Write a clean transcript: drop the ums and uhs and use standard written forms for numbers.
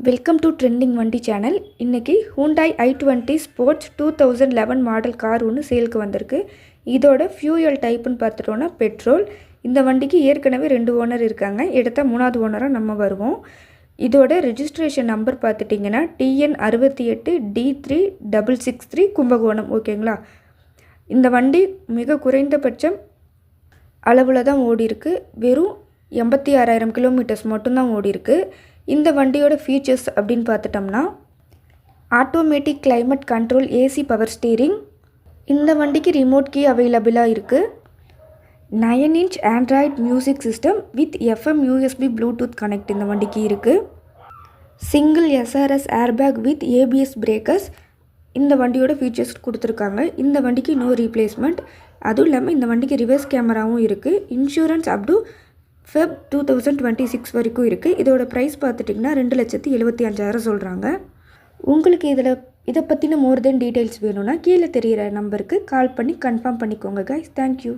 Welcome to trending வண்டி channel. இன்றைக்கி Hyundai i20 sports 2011 model car ஒன்று சேலுக்கு வந்திருக்கு. இதோட ஃபியூயல் டைப்புன்னு பார்த்துட்டோன்னா பெட்ரோல். இந்த வண்டிக்கு ஏற்கனவே 2 ஓனர் இருக்காங்க. எடுத்த 3வது ஓனராக நம்ம வருவோம். இதோட ரெஜிஸ்ட்ரேஷன் நம்பர் பார்த்துட்டிங்கன்னா TN68D3663 கும்பகோணம். ஓகேங்களா? இந்த வண்டி மிக குறைந்தபட்சம் அளவில் தான் ஓடி இருக்கு. வெறும் 86,000 கிலோமீட்டர்ஸ் மட்டும்தான் ஓடி இருக்கு. இந்த வண்டியோட ஃபீச்சர்ஸ் அப்படின்னு பார்த்துட்டோம்னா automatic climate control, AC power steering. இந்த வண்டிக்கு ரிமோட் கீ அவைலபிளாக இருக்குது. 9 inch Android music system with FM USB Bluetooth connect இந்த வண்டிக்கு இருக்குது. Single SRS airbag with ABS breakers இந்த வண்டியோட ஃபீச்சர்ஸ் கொடுத்துருக்காங்க. இந்த வண்டிக்கு நோ ரீப்ளேஸ்மெண்ட். அதுவும் இல்லாமல் இந்த வண்டிக்கு ரிவர்ஸ் கேமராவும் இருக்குது. இன்சூரன்ஸ் அப் டு Feb 2026 வரைக்கும் இருக்குது. இதோட ப்ரைஸ் பார்த்துட்டிங்கன்னா 2,75,000 சொல்கிறாங்க. உங்களுக்கு இதை பற்றின மோர் தென் டீட்டெயில்ஸ் வேணும்னா கீழே தெரிகிற நம்பருக்கு கால் பண்ணி கன்ஃபார்ம் பண்ணிக்கோங்க கைஸ். தேங்க்யூ.